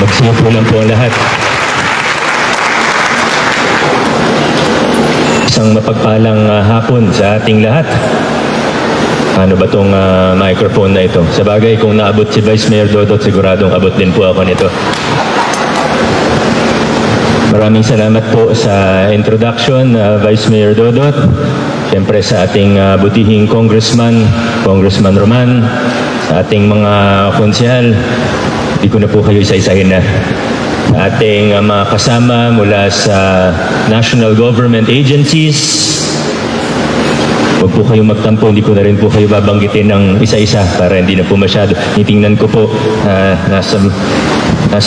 Magsipo lang po ang lahat. Isang mapagpalang hapon sa ating lahat. Ano ba tong microphone na ito? Sa bagay, kung naabot si Vice Mayor Dodot, siguradong abot din po ako nito. Maraming salamat po sa introduction, Vice Mayor Dodot. Siyempre sa ating butihing Congressman Roman, sa ating mga konsehal, hindi ko na po kayo isa-isahin na. Sa ating mga kasama mula sa national government agencies, huwag po kayong magtampo, hindi ko na rin po kayo babanggitin ng isa-isa para hindi na po masyado. Titingnan ko po, nasa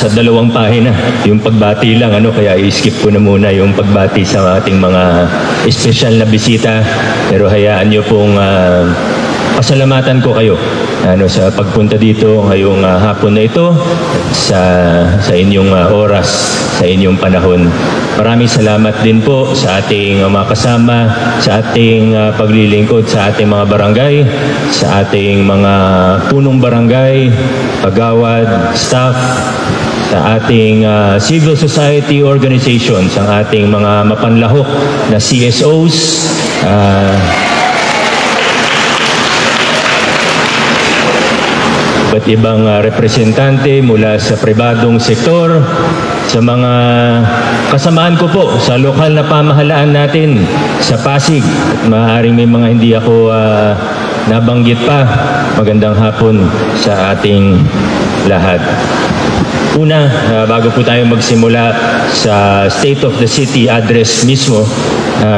2 pahina yung pagbati lang, kaya i-skip ko na muna yung pagbati sa ating mga espesyal na bisita. Pero hayaan nyo pong pasalamatan ko kayo sa pagpunta dito ngayong hapon na ito, sa inyong oras, sa inyong panahon. Maraming salamat din po sa ating mga kasama, sa ating paglilingkod sa ating mga barangay, sa ating mga punong barangay, kagawad, staff, sa ating civil society organizations, ang ating mga mapanlahok na CSOs, iba't ibang representante mula sa pribadong sektor, sa mga kasamaan ko po sa lokal na pamahalaan natin sa Pasig. Maaaring may mga hindi ako nabanggit pa. Magandang hapon sa ating lahat. Una, bago po tayo magsimula sa State of the City address mismo,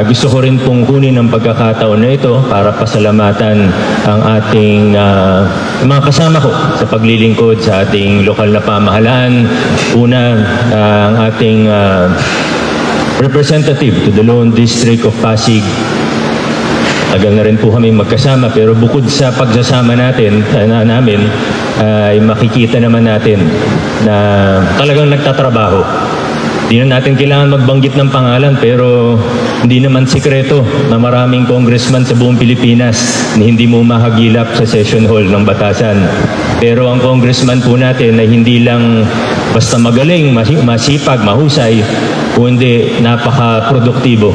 gusto ko rin pong kunin ang pagkakataon na ito para pasalamatan ang ating mga kasama ko sa paglilingkod sa ating lokal na pamahalaan. Una, ang ating representative to the Lone District of Pasig. Tagal na rin po kami magkasama, pero bukod sa pagsasama namin, ay makikita naman natin na talagang nagtatrabaho. Hindi na natin kailangan magbanggit ng pangalan, pero hindi naman sikreto na maraming congressman sa buong Pilipinas na hindi mo mahagilap sa session hall ng Batasan. Pero ang congressman po natin ay hindi lang basta magaling, masipag, mahusay, kundi napaka-produktibo.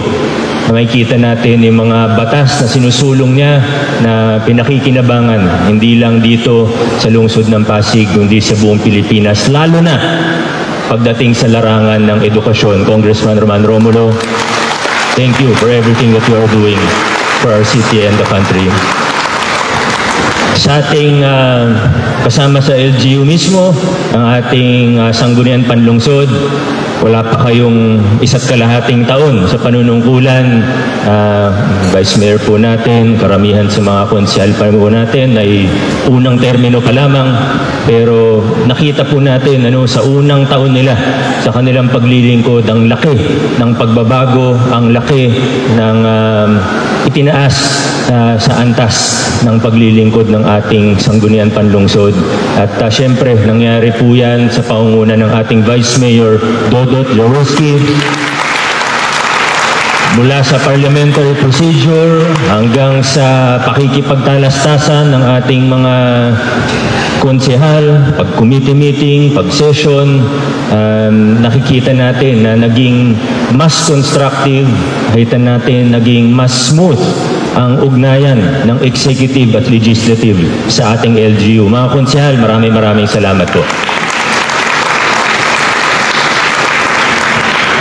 Makikita natin yung mga batas na sinusulong niya na pinakikinabangan, hindi lang dito sa lungsod ng Pasig, kundi sa buong Pilipinas, lalo na pagdating sa larangan ng edukasyon. Congressman Roman Romulo, thank you for everything that you are doing for our city and the country. Sa ating kasama sa LGU mismo, ang ating sanggunian panlungsod, wala pa kayong 1.5 taon sa panunungkulan. Vice Mayor po natin, karamihan sa mga konsyal pa po natin ay unang termino pa lamang. Pero nakita po natin sa unang taon nila sa kanilang paglilingkod, ang laki ng pagbabago, ang laki ng itinaas sa antas ng paglilingkod ng ating sanggunian panlungsod. At syempre, nangyari po yan sa pangunguna ng ating Vice Mayor Dodot Jaworski. Mula sa parliamentary procedure hanggang sa pakikipagtalastasan ng ating mga konsehal, pag committee meeting, pag session, nakikita natin na naging mas constructive, nakita natin naging mas smooth ang ugnayan ng executive at legislative sa ating LGU. Mga konsehal, maraming salamat po.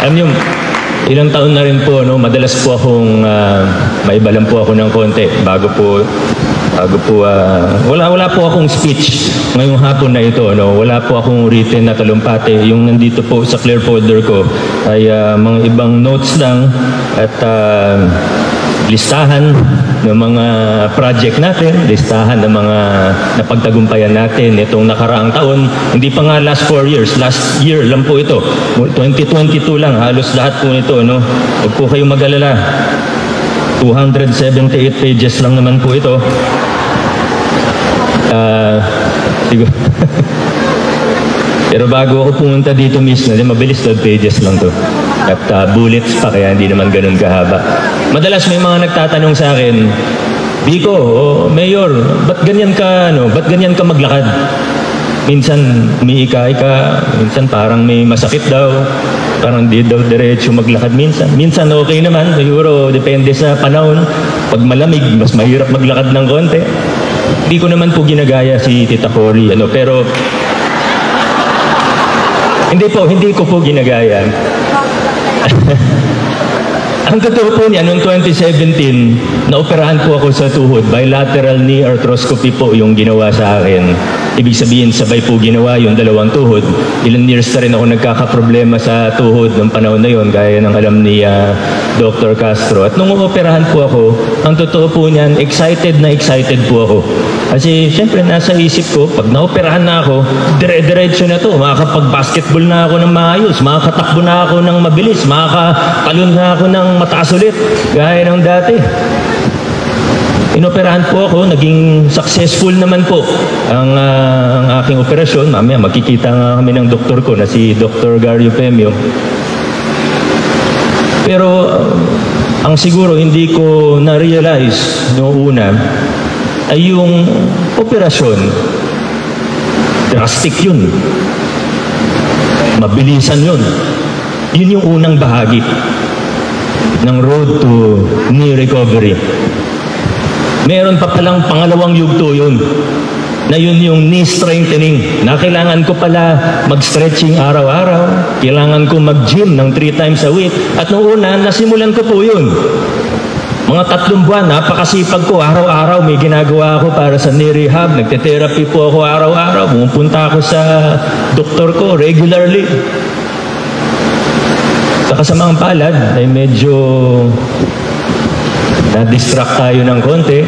Alam niyo, ilang taon na rin po, madalas po akong maibalan po ako ng konti bago po wala po akong speech ngayong hapon na ito, wala po akong written na talumpati. Yung nandito po sa clear folder ko ay mga ibang notes lang at listahan ng mga project natin, listahan ng mga napagtagumpayan natin itong nakaraang taon. Hindi pa nga last 4 years, last year lang po ito. 2022 lang, halos lahat po nito. Huwag po kayong mag-alala. 278 pages lang naman po ito. Pero bago ako pumunta dito mismo, mabilis 12 pages lang to. At bullets pa, kaya hindi naman ganun kahaba. Madalas may mga nagtatanong sa akin, Biko, Mayor, ba't ganyan ka maglakad? Minsan umiika-ika, minsan parang may masakit daw, parang di daw diretso maglakad minsan. Minsan okay naman, siguro depende sa panahon. Pag malamig, mas mahirap maglakad ng konti. Hindi ko naman po ginagaya si Tita Cory, pero hindi ko po ginagaya. Ang totoo po niya, noong 2017, naoperahan po ako sa tuhod. Bilateral knee arthroscopy po yung ginawa sa akin. Ibig sabihin, sabay po ginawa yung dalawang tuhod. Ilang years na rin ako nagkakaproblema sa tuhod ng panahon na yon, gaya ng alam ni Dr. Castro. At nung operahan po ako, ang totoo po niyan, excited po ako. Kasi siyempre nasa isip ko, pag naoperahan na ako, dire-diretso na to. Makakapag-basketball na ako ng maayos, makakatakbo na ako ng mabilis, makakatalon na ako ng mataas ulit, gaya ng dati. Inoperahan po ako, naging successful naman po ang aking operasyon. Mamaya magkikita nga kami ng doktor ko na si Dr. Gario Femio. Pero ang siguro hindi ko na-realize noong una ay yung operasyon, drastic yun. Mabilisan yun. Yun yung unang bahagi ng road to knee recovery. Meron pa palang pangalawang yugto yun, na yun yung knee strengthening, na kailangan ko pala mag-stretching araw-araw, kailangan ko mag-gym ng 3 times a week, at noong una, nasimulan ko po yun. Mga 3 buwan, napakasipag ko, araw-araw may ginagawa ako para sa knee rehab, nagte-therapy po ako araw-araw, pumupunta ako sa doktor ko regularly. Sa kasamaang palad ay medyo na-distract tayo ng konti.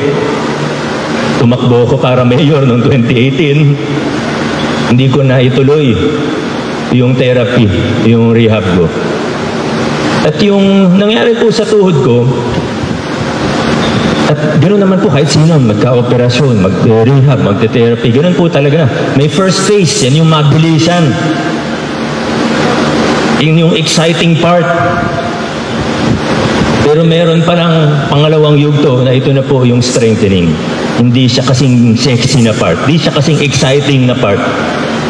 Tumakbo ko para mayor noong 2018. Hindi ko na ituloy yung therapy, yung rehab ko. At yung nangyari po sa tuhod ko, at ganoon naman po kahit sino, magka-operasyon, mag-rehab, magte-therapy, ganoon po talaga. May first phase, yan yung mabilisan. Yung exciting part. Pero meron palang pangalawang yugto na ito na po yung strengthening. Hindi siya kasing sexy na part. Hindi siya kasing exciting na part.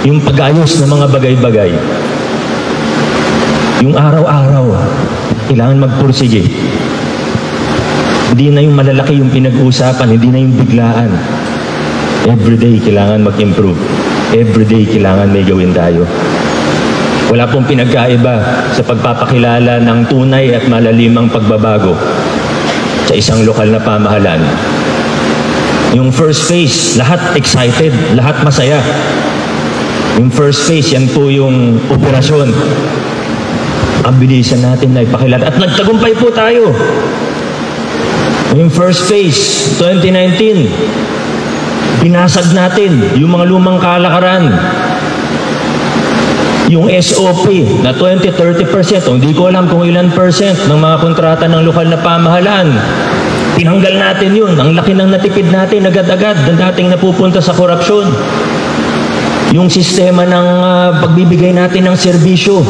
Yung pag-ayos ng mga bagay-bagay. Yung araw-araw, kailangan magpursige. Hindi na yung malalaki yung pinag-uusapan, hindi na yung biglaan. Everyday kailangan mag-improve. Everyday kailangan may gawin tayo. Wala pong pinagkaiba sa pagpapakilala ng tunay at malalimang pagbabago sa isang lokal na pamahalaan. Yung first phase, lahat excited, lahat masaya. Yung first phase, yan po yung operasyon. Ang bilisan natin na ipakilala. At nagtagumpay po tayo. Yung first phase, 2019, binasag natin yung mga lumang kalakaran. Yung SOP na 20-30%, hindi ko alam kung ilan percent ng mga kontrata ng lokal na pamahalaan. Tinanggal natin yun. Ang laki ng natipid natin agad-agad ng dating napupunta sa korupsyon. Yung sistema ng pagbibigay natin ng serbisyo.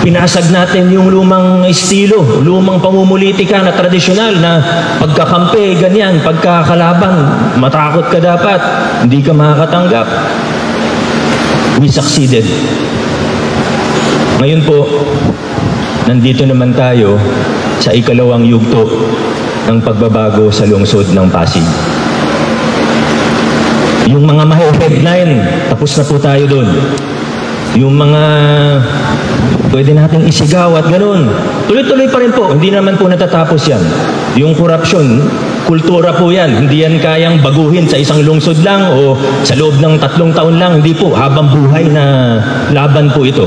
Pinasag natin yung lumang estilo, lumang pamumulitika na tradisyonal na pagkakampi, ganyan, pagkakalaban, matakot ka dapat, hindi ka makakatanggap. We succeeded. Ngayon po, nandito naman tayo sa ikalawang yugto ng pagbabago sa lungsod ng Pasig. Yung mga headline, tapos na po tayo doon. Yung mga pwede nating isigaw at ganun. Tuloy-tuloy pa rin po. Hindi naman po natatapos yan. Yung korupsyon, kultura po yan. Hindi yan kayang baguhin sa isang lungsod lang o sa loob ng 3 taon lang. Hindi po. Habang buhay na laban po ito.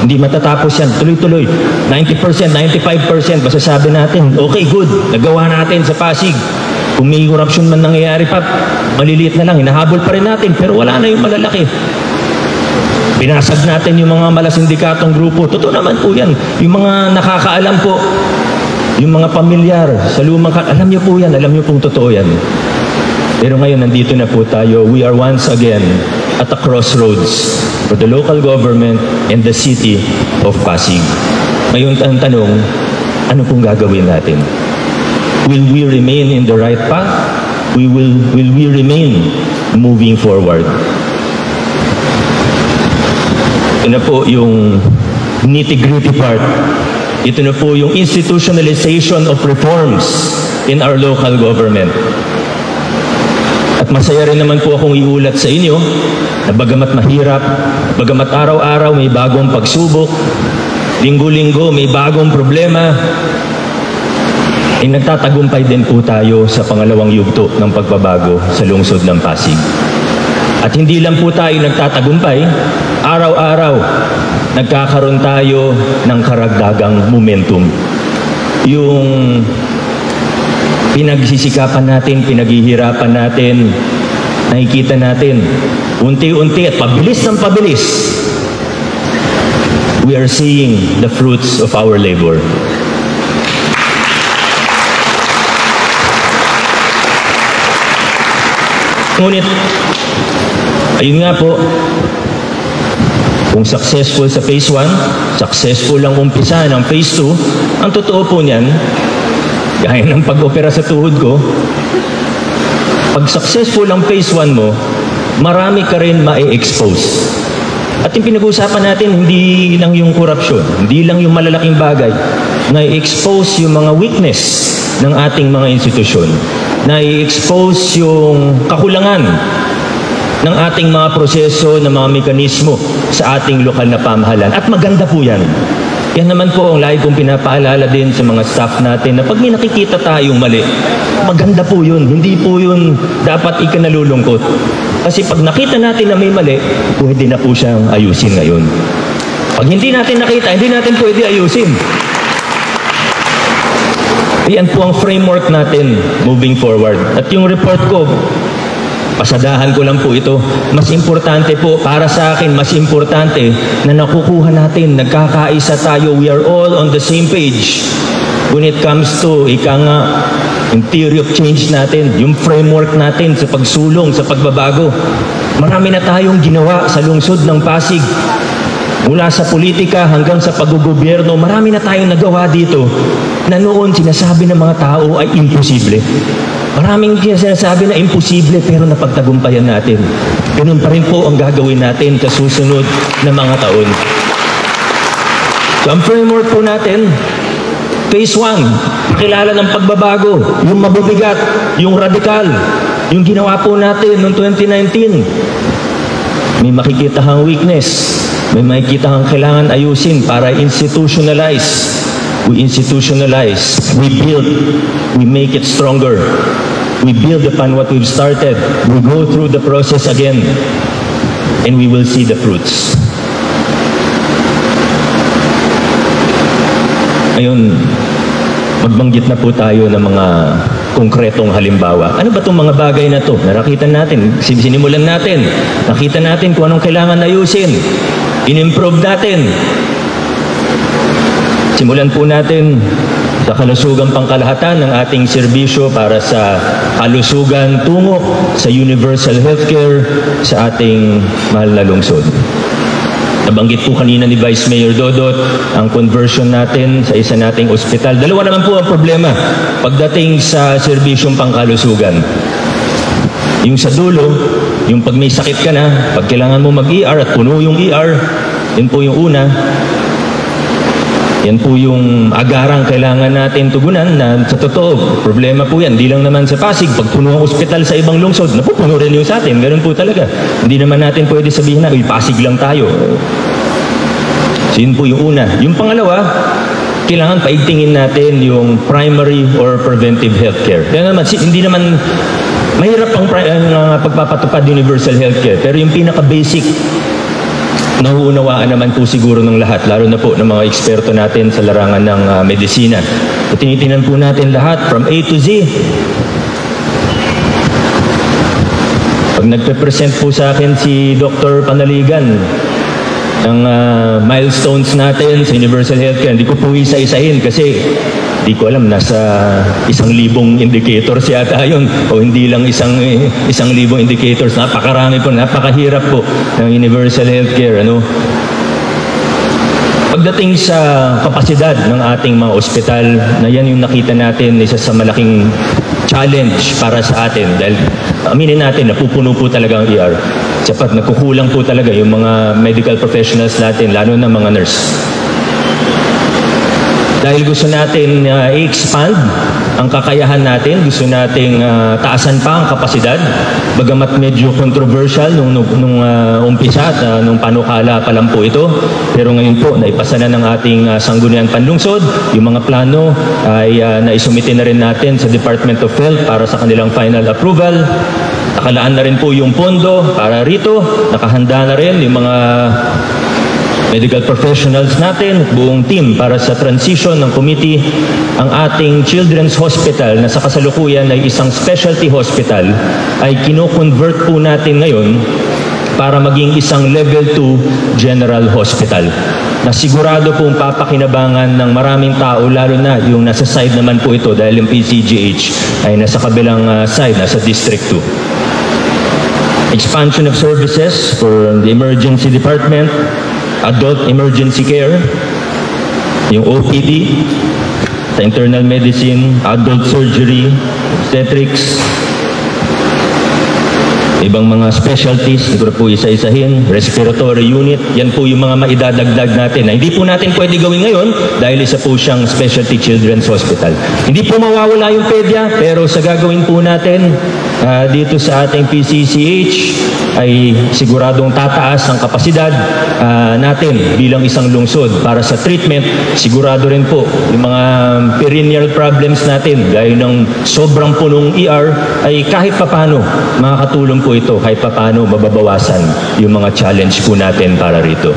Hindi matatapos yan. Tuloy-tuloy. 90%, 95% masasabi natin, okay, good. Nagawa natin sa Pasig. Kung may korupsyon man nangyayari pa, maliliit na lang. Hinahabol pa rin natin. Pero wala na yung malalaki. Pinasag natin yung mga malasindikatong grupo. Totoo naman po yan. Yung mga nakakaalam po, yung mga pamilyar sa lumang alam niyo po yan, alam niyo pong totoo yan. Pero ngayon, nandito na po tayo. We are once again at a crossroads for the local government and the city of Pasig. Ngayon, ang tanong, ano pong gagawin natin? Will we remain in the right path? Will we remain moving forward? Ito na po yung nitty-gritty part. Ito na po yung institutionalization of reforms in our local government. At masaya rin naman po akong iulat sa inyo na bagamat mahirap, bagamat araw-araw may bagong pagsubok, linggo-linggo may bagong problema, ay nagtatagumpay din po tayo sa pangalawang yugto ng pagbabago sa lungsod ng Pasig. At hindi lang po tayo nagtatagumpay, araw-araw nagkakaroon tayo ng karagdagang momentum. Yung pinagsisikapan natin, pinaghihirapan natin, nakikita natin, unti-unti at pabilis ng pabilis, we are seeing the fruits of our labor. Ngunit, ayun nga po, kung successful sa phase 1, successful ang umpisa ng phase 2, ang totoo po niyan, gaya ng pag-opera sa tuhod ko, pag successful ang phase 1 mo, marami ka rin ma-expose. At yung pinag-uusapan natin, hindi lang yung korupsyon, hindi lang yung malalaking bagay, na-expose yung mga weakness ng ating mga institusyon, na-expose yung kakulangan ng ating mga proseso, ng mga mekanismo sa ating lokal na pamahalaan. At maganda po yan. Yan naman po ang lagi kong pinapaalala din sa mga staff natin na pag may nakikita tayong mali, maganda po yun. Hindi po yun dapat ikinalulungkot. Kasi pag nakita natin na may mali, pwede na po siyang ayusin ngayon. Pag hindi natin nakita, hindi natin pwede ayusin. Yan po ang framework natin moving forward. At yung report ko, pasadahan ko lang po ito. Mas importante po, para sa akin, mas importante na nakukuha natin, nagkakaisa tayo, we are all on the same page when it comes to, ika nga, yung theory of change natin, yung framework natin sa pagsulong, sa pagbabago. Marami na tayong ginawa sa lungsod ng Pasig. Mula sa politika hanggang sa paggugobyerno, marami na tayong nagawa dito na noon sinasabi ng mga tao ay imposible. Maraming sinasabi na imposible pero napagtagumpayan natin. Ganun pa rin po ang gagawin natin sa susunod na mga taon. So ang framework po natin, phase 1, pakilala ng pagbabago, yung mabibigat, yung radikal, yung ginawa po natin noong 2019. May makikita kang weakness, may makikita kang kailangan ayusin para institutionalize. We institutionalize, we build, we make it stronger. We build upon what we've started. We go through the process again, and we will see the fruits. Ngayon, magbanggit na po tayo ng mga konkretong halimbawa. Ano ba itong mga bagay na ito? Nakita natin, sinimulan natin, nakita natin kung anong kailangan ayusin, in-improve natin. Simulan po natin sa kalusugang pangkalahatan ng ating serbisyo para sa kalusugan tungo sa universal healthcare sa ating mahal na lungsod. Nabanggit po kanina ni Vice Mayor Dodot ang conversion natin sa isa nating ospital. Dalawa naman po ang problema pagdating sa serbisyong pangkalusugan. Yung sa dulo, yung pag may sakit ka na, pag kailangan mo mag-ER at puno yung ER, yun po yung una. Yan po yung agarang kailangan natin tugunan na sa totoo, problema po yan. Hindi lang naman sa Pasig, pag puno ang ospital sa ibang lungsod, napupuno rin yung sa atin. Ganun po talaga. Hindi naman natin pwede sabihin na, Pasig lang tayo. So yun po yung una. Yung pangalawa, kailangan paigtingin natin yung primary or preventive healthcare. Kaya naman, hindi naman mahirap ang pagpapatupad universal healthcare. Pero yung pinaka-basic, nauunawaan naman po siguro ng lahat, lalo na po ng mga eksperto natin sa larangan ng medisina. So, tinitingnan po natin lahat from A to Z. Pag nagpe-present po sa akin si Dr. Panaligan ng milestones natin sa universal healthcare, hindi ko po isa-isahin kasi hindi ko alam, nasa 1,000 indicators yata yun o hindi lang 1,000 indicators. Napakarami po, napakahirap po ng universal healthcare. Pagdating sa kapasidad ng ating mga ospital, na yan yung nakita natin isa sa malaking challenge para sa atin dahil aminin natin, napupuno po talaga ang ER. Sapat, nagkukulang po talaga yung mga medical professionals natin, lalo na mga nurse. Dahil gusto natin i-expand ang kakayahan natin, gusto nating taasan pa ang kapasidad, bagamat medyo controversial nung umpisa at nung panukala pa lang po ito. Pero ngayon po, naipasa na ng ating sangguniang panlungsod. Yung mga plano ay naisumite na rin natin sa Department of Health para sa kanilang final approval. Nakalaan na rin po yung pondo para rito. Nakahanda na rin yung mga medical professionals natin, buong team para sa transition ng committee. Ang ating Children's Hospital na sa kasalukuyan ay isang specialty hospital ay kino-convert po natin ngayon para maging isang level 2 general hospital na sigurado pong papakinabangan ng maraming tao, lalo na yung nasa side naman po ito dahil yung PCGH ay nasa kabilang side, nasa District 2. Expansion of services for the emergency department, adult emergency care, yung OPD, sa internal medicine, adult surgery, obstetrics, ibang mga specialties, hindi ko po isa-isahin, respiratory unit, yan po yung mga maidadagdag natin na hindi po natin pwede gawin ngayon dahil isa po siyang specialty children's hospital. Hindi po mawawala yung pedya, pero sa gagawin po natin dito sa ating PCCH ay siguradong tataas ang kapasidad natin bilang isang lungsod para sa treatment. Sigurado rin po yung mga perennial problems natin gaya ng sobrang punong ER ay kahit papano makakatulong po ito, kahit papano mababawasan yung mga challenge po natin para rito.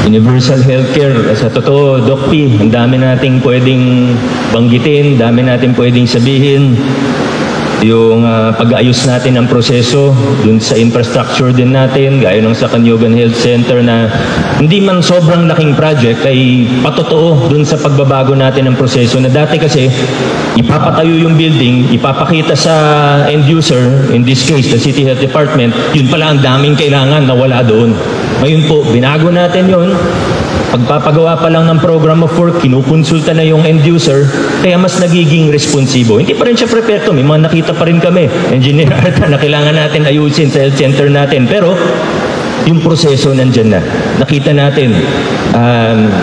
Universal healthcare, sa totoo, Doc P, ang dami nating pwedeng banggitin, dami nating pwedeng sabihin. Yung pag-ayos natin ng proseso dun sa infrastructure din natin, gaya ng sa Kanyugan Health Center na hindi man sobrang laking project ay patotoo dun sa pagbabago natin ng proseso na dati kasi ipapatayo yung building, ipapakita sa end user, in this case, the City Health Department, yun pala ang daming kailangan na wala doon. Ngayon po, binago natin yun. Pagpapagawa pa lang ng program of work, kinukonsulta na yung end user, kaya mas nagiging responsibo. Hindi pa rin siya preperto. May mga nakita pa rin kami, engineer na kailangan natin ayusin sa health center natin. Pero yung proseso nandyan na. Nakita natin,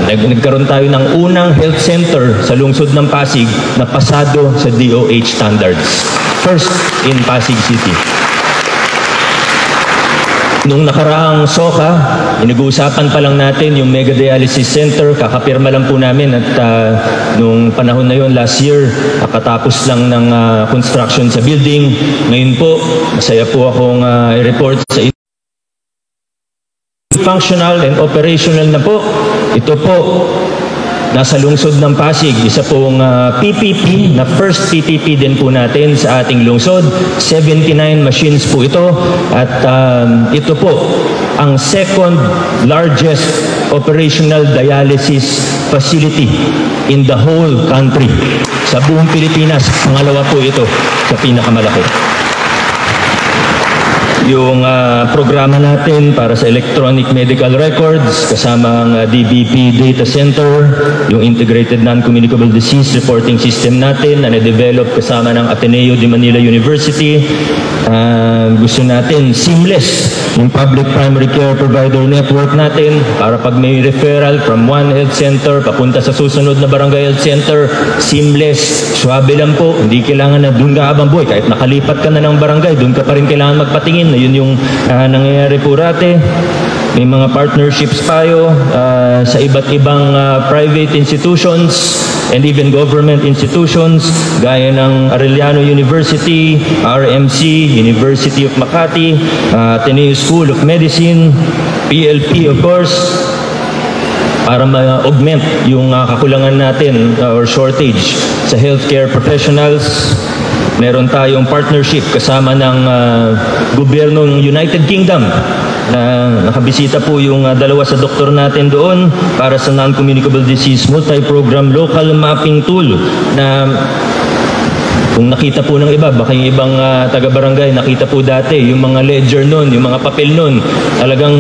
nagkaroon tayo ng unang health center sa lungsod ng Pasig na pasado sa DOH standards. First in Pasig City. Nung nakaraang SOCA, inag-uusapan pa lang natin yung Mega Dialysis Center, kakapirma lang po namin at nung panahon na yon last year, nakatapos lang ng construction sa building. Ngayon po, masaya po akong i-report sa functional and operational na po. Ito po, nasa lungsod ng Pasig, isa pong PPP, na first PPP din po natin sa ating lungsod. 79 machines po ito at ito po ang second largest operational dialysis facility in the whole country. Sa buong Pilipinas, pangalawa po ito sa pinakamalaki. Yung programa natin para sa electronic medical records, kasama ang DBP Data Center, yung Integrated Non-Communicable Disease Reporting System natin na na-develop kasama ng Ateneo de Manila University. Gusto natin seamless yung public primary care provider network natin para pag may referral from one health center papunta sa susunod na barangay health center, seamless, swabe lang po, hindi kailangan na doon ka habang buhay, kahit nakalipat ka na ng barangay, doon ka pa rin kailangan magpatingin. Yun yung nangyayari po rate. May mga partnerships tayo sa iba't ibang private institutions and even government institutions gaya ng Arellano University, RMC, University of Makati, Ateneo School of Medicine, PLP of course, para ma-augment yung kakulangan natin or shortage sa healthcare professionals. Meron tayong partnership kasama ng gobyerno ng United Kingdom na nakabisita po yung dalawa sa doktor natin doon para sa non-communicable disease multi-program local mapping tool na Kung nakita po ng iba, baka yung ibang taga-barangay, nakita po dati, yung mga ledger nun, yung mga papel nun, talagang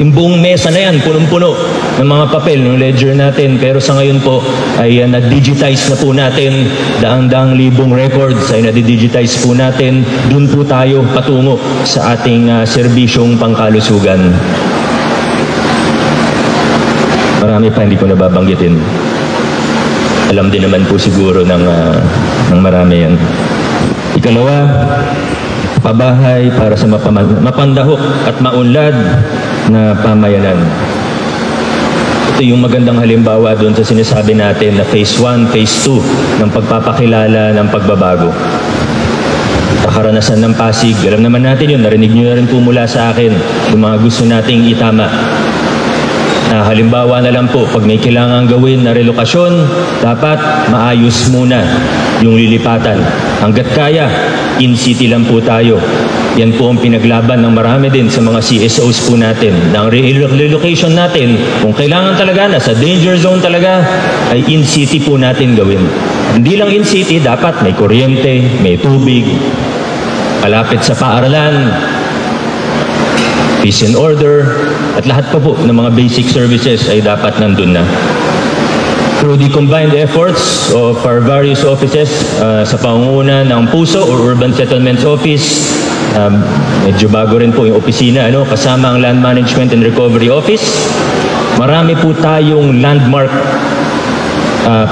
yung buong mesa na yan, punong-puno ng mga papel, ng ledger natin. Pero sa ngayon po, ay na-digitize na po natin, daang-daang libong records ay na-digitize po natin. Doon po tayo patungo sa ating serbisyong pangkalusugan. Marami pa hindi ko nababanggitin. Alam din naman po siguro ng marami yan. Ikalawa, pabahay para sa mapandahok at maunlad na pamayanan. Ito yung magandang halimbawa doon sa sinasabi natin na phase 1, phase 2 ng pagpapakilala ng pagbabago. Karanasan ng Pasig, alam naman natin yun, narinig nyo na rin po mula sa akin yung mga gusto nating itama. Halimbawa na lang po, pag may kailangan gawin na relokasyon, dapat maayos muna yung lilipatan. Hanggat kaya, in-city lang po tayo. Yan po ang pinaglaban ng marami din sa mga CSOs po natin. Ang relocation natin, kung kailangan talaga, nasa danger zone talaga, ay in-city po natin gawin. Hindi lang in-city, dapat may kuryente, may tubig, malapit sa paaralan, peace and order, at lahat pa po ng mga basic services ay dapat nandun na. Through the combined efforts of our various offices sa pangunguna ng PUSO or Urban Settlements Office, medyo bago rin po yung opisina, kasama ang Land Management and Recovery Office, marami po tayong landmark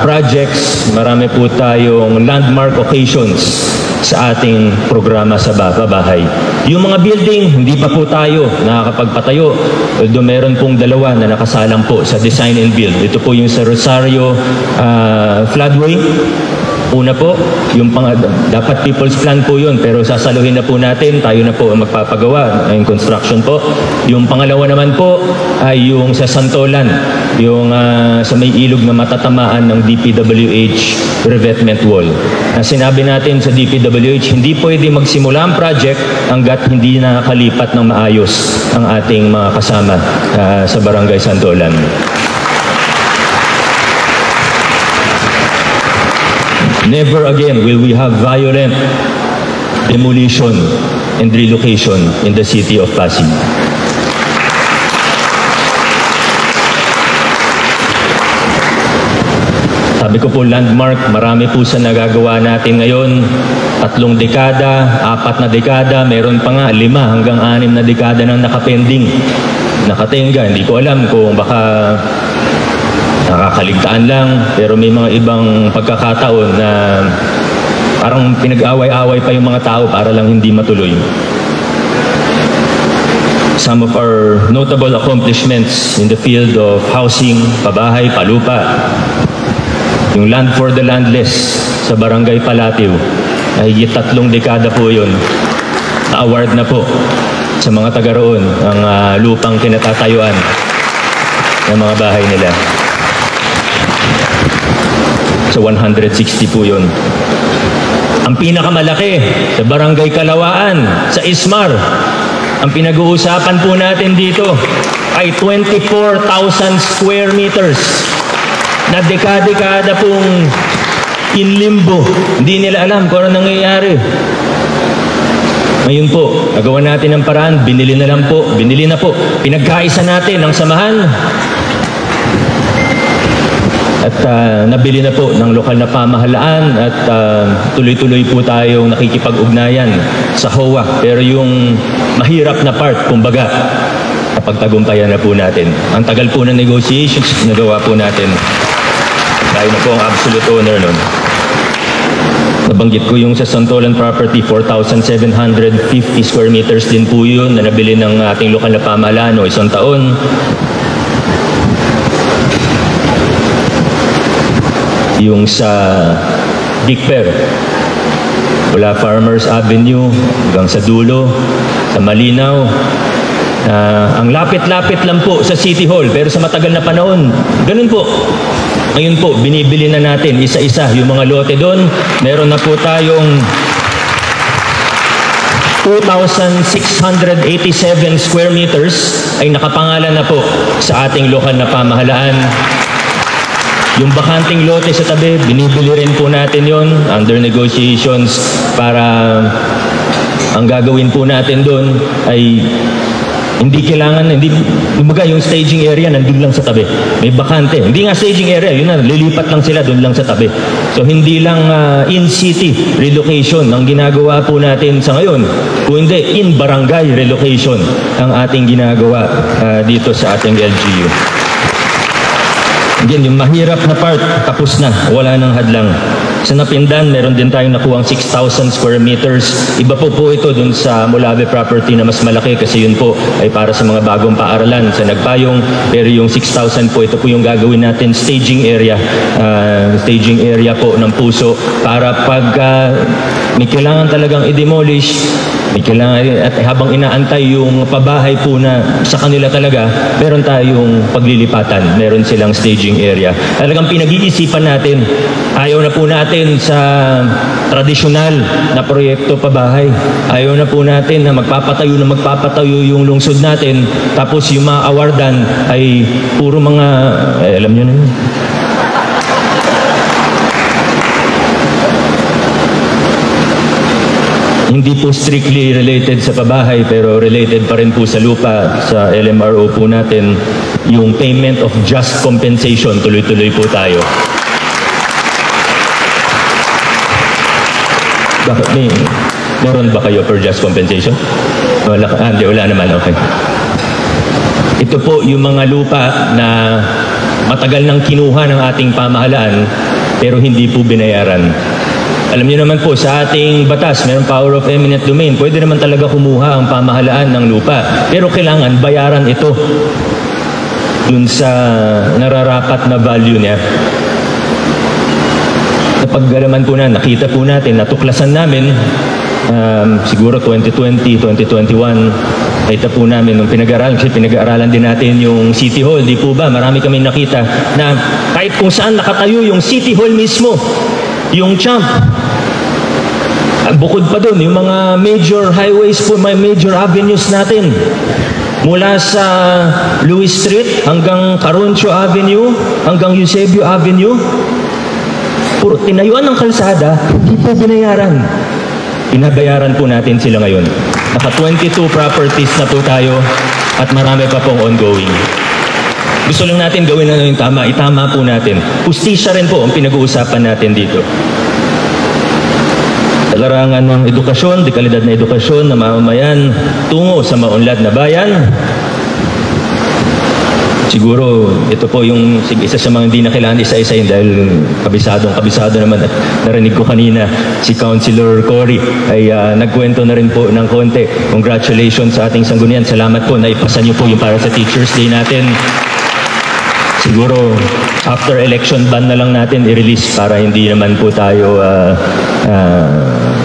projects, marami po tayong landmark occasions sa ating programa sa bahay. Yung mga building, hindi pa po tayo nakakapagpatayo. Although meron pong dalawa na nakasalang po sa design and build. Ito po yung sa Rosario floodway. Una po, yung dapat people's plan po yun, pero sasaluhin na po natin, tayo na po ang magpapagawa, yung construction po. Yung pangalawa naman po ay yung sa Santolan, yung sa may ilog na matatamaan ng DPWH revetment wall. Sinabi natin sa DPWH, hindi pwede magsimula ang project hanggat hindi nakakalipat ng maayos ang ating mga kasama sa Barangay Santolan. Never again will we have violent demolition and relocation in the city of Pasig. Sabi ko po, landmark, marami po sa nagagawa natin ngayon. 3 dekada, 4 na dekada, meron pa nga 5 hanggang 6 na dekada nang nakapending, nakatenga. Hindi ko alam kung baka nakakaligtaan lang, pero may mga ibang pagkakataon na parang pinag-away-away pa yung mga tao para lang hindi matuloy. Some of our notable accomplishments in the field of housing, pabahay, palupa, yung land for the landless sa Barangay Palatio, higit 3 dekada po yun. Na-award na po sa mga taga roon ang lupang kinatatayuan ng mga bahay nila. So 160 po yun. Ang pinakamalaki sa Barangay Kalawaan, sa Ismar, ang pinag-uusapan po natin dito ay 24,000 square meters na dekada-dekada pong in limbo. Hindi nila alam kung ano nangyayari. Ngayon po, nagawa natin ang paraan, binili na lang po, binili na po. Pinagkaisa natin ang samahan. At nabili na po ng lokal na pamahalaan at tuloy-tuloy po tayong nakikipag-ugnayan sa HOA. Pero yung mahirap na part, kumbaga, kapagtagumpayan na po natin. Ang tagal po ng negotiations, nagawa po natin. Tayo na po ang absolute owner nun. Nabanggit ko yung sa Santolan property, 4,750 square meters din po yun na nabili ng ating lokal na pamahalaan o 1 taon. Yung sa Big Bear, mula Farmers Avenue hanggang sa dulo, sa Malinaw. Ang lapit-lapit lang po sa City Hall, pero sa matagal na panahon, ganun po. Ngayon po, binibili na natin isa-isa yung mga lote doon. Meron na po tayong 2,687 square meters ay nakapangalan na po sa ating lokal na pamahalaan. Yung bakanting lote sa tabi, binibili rin po natin yon under negotiations para ang gagawin po natin doon ay hindi kailangan, kumbaga yung staging area nandun lang sa tabi. May bakante. Hindi nga staging area, yun na, lilipat lang sila doon lang sa tabi. So hindi lang in-city relocation ang ginagawa po natin sa ngayon. Kung hindi, in-barangay relocation ang ating ginagawa dito sa ating LGU. Again, yung mahirap na part, tapos na. Wala nang hadlang. Sa Napindan, meron din tayong nakuhang 6,000 square meters. Iba po ito dun sa Molave property na mas malaki kasi yun po ay para sa mga bagong paaralan sa Nagpayong. Pero yung 6,000 po, ito po yung gagawin natin staging area po ng Puso para pag may kailangan talagang i-demolish, may kailangan, at habang inaantay yung pabahay po na sa kanila talaga, meron tayong paglilipatan, meron silang staging area. Talagang pinag-iisipan natin, ayaw na po natin sa tradisyonal na proyekto pabahay. Ayaw na po natin na magpapatayo yung lungsod natin, tapos yung mga awardan ay puro mga, alam nyo na yun. Hindi po strictly related sa pabahay pero related pa rin po sa lupa. Sa LMRO po natin, yung payment of just compensation, tuloy-tuloy po tayo. Bakit meron ba kayo for just compensation? Wala naman, okay. Ito po yung mga lupa na matagal nang kinuha ng ating pamahalaan pero hindi po binayaran. Alam niyo naman po, sa ating batas, mayroong power of eminent domain. Pwede naman talaga kumuha ang pamahalaan ng lupa. Pero kailangan bayaran ito dun sa nararapat na value niya. Napaggalaman po nakita po natin, natuklasan namin, siguro 2020, 2021, nakita po namin nung pinag-aaralan din natin yung City Hall, di po ba? Marami kami nakita na kahit kung saan nakatayo yung City Hall mismo, yung Champ. Bukod pa doon, yung mga major highways po, may major avenues natin. Mula sa Louis Street hanggang Caroncio Avenue, hanggang Eusebio Avenue. Puro tinayuan ng kalsada, hindi po binayaran. Pinabayaran po natin sila ngayon. Naka 22 properties na po tayo at marami pa pong ongoing. Gusto lang natin gawin na yung tama, itama po natin. Hustisya rin po ang pinag-uusapan natin dito. Larangan ng edukasyon, dekalidad na edukasyon na mamamayan tungo sa maunlad na bayan. Siguro ito po yung isa sa mga hindi na kailangan isa-isahin dahil kabisado naman at narinig ko kanina si Councilor Cory ay nagkwento na rin po ng konti. Congratulations sa ating sanggunian. Salamat po na ipasa niyo po yung para sa Teachers Day natin. Siguro after election ban na lang natin i-release para hindi naman po tayo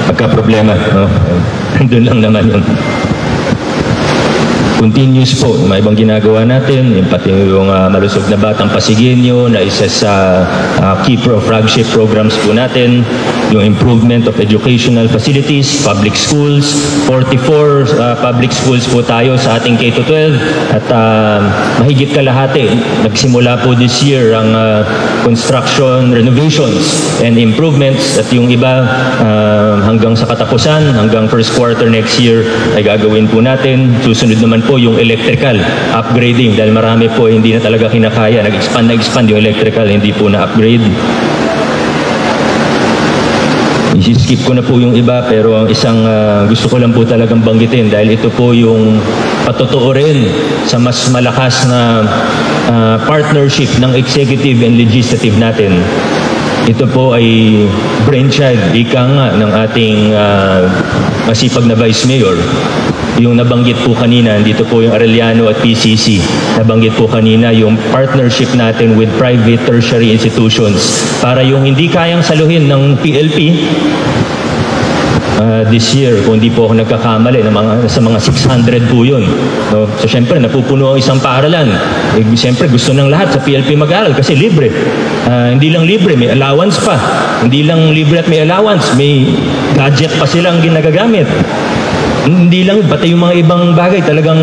pagka-problema. No? Doon lang naman yun. Continuous po, may ibang ginagawa natin, yung pati yung Malusog na Batang Pasigueño na isa sa key flagship programs po natin, yung improvement of educational facilities, public schools, 44 public schools po tayo sa ating K-12 at mahigit kalahati. Nagsimula po this year ang construction, renovations, and improvements at yung iba hanggang sa katapusan, hanggang first quarter next year ay gagawin po natin. Susunod naman po yung electrical upgrading dahil marami po hindi na talaga kinakaya. Nag-expand yung electrical, hindi po na-upgrade. I-skip ko na po yung iba pero ang isang gusto ko lang po talagang banggitin dahil ito po yung patotoo rin sa mas malakas na partnership ng executive and legislative natin. Ito po ay brainchild, ika nga ng ating masipag na Vice Mayor. Yung nabanggit po kanina, dito po yung Arellano at PCC. Nabanggit po kanina yung partnership natin with private tertiary institutions para yung hindi kayang saluhin ng PLP this year, kung hindi po ako nagkakamali, sa mga 600 po yun. No? So syempre, napupuno ang isang paaralan. Syempre, gusto ng lahat sa PLP mag-aral kasi libre. Hindi lang libre, may allowance pa. Hindi lang libre at may allowance, may gadget pa silang ginagagamit. Hindi lang, pati yung mga ibang bagay talagang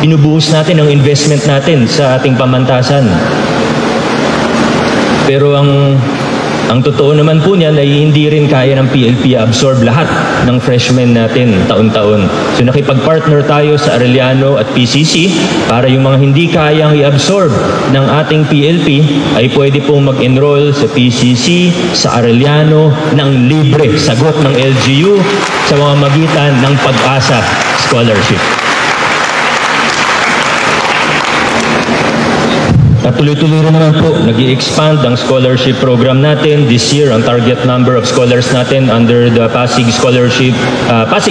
binubuhos natin ang investment natin sa ating pamantasan. Pero ang totoo naman po niyan ay hindi rin kaya ng PLP absorb lahat ng freshmen natin taon-taon. So nakipag-partner tayo sa Arellano at PCC para yung mga hindi kayang i-absorb ng ating PLP ay pwede pong mag-enroll sa PCC, sa Arellano ng libre, sagot ng LGU sa mga magitan ng Pag-asa Scholarship. At tuloy-tuloy rin naman po, nag-i-expand ang scholarship program natin. This year, ang target number of scholars natin under the Pasig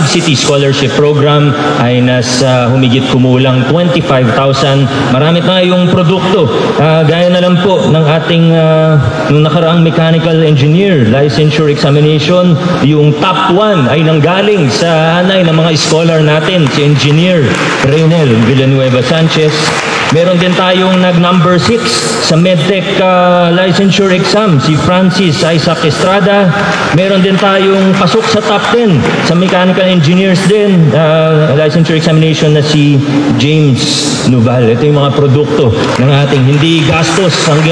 City Scholarship Program ay nasa humigit kumulang 25,000. Marami tayong produkto. Gaya na lang po ng ating nung nakaraang mechanical engineer licensure examination, yung top 1 ay nanggaling sa hanay ng mga scholar natin, si Engineer Reynel Villanueva Sanchez. Meron din tayong nag-number 6 sa MedTech licensure exam, si Francis Isaac Estrada. Meron din tayong pasok sa top 10 sa mechanical engineers din, licensure examination na si James Nuval. Ito yung mga produkto ng ating hindi gastos ang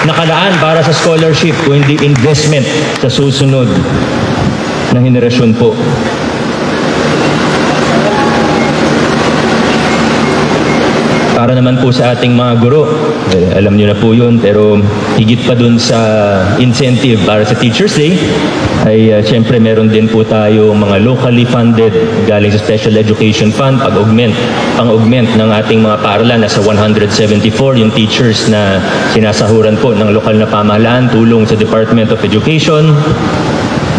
nakalaan para sa scholarship, kundi investment sa susunod na henerasyon po. Para naman po sa ating mga guro, alam niyo na po yun, pero higit pa dun sa incentive para sa Teachers Day, ay siyempre meron din po tayo mga locally funded galing sa Special Education Fund, pang-augment ng ating mga paaralan. Nasa 174 yung teachers na sinasahuran po ng lokal na pamahalaan, tulong sa Department of Education.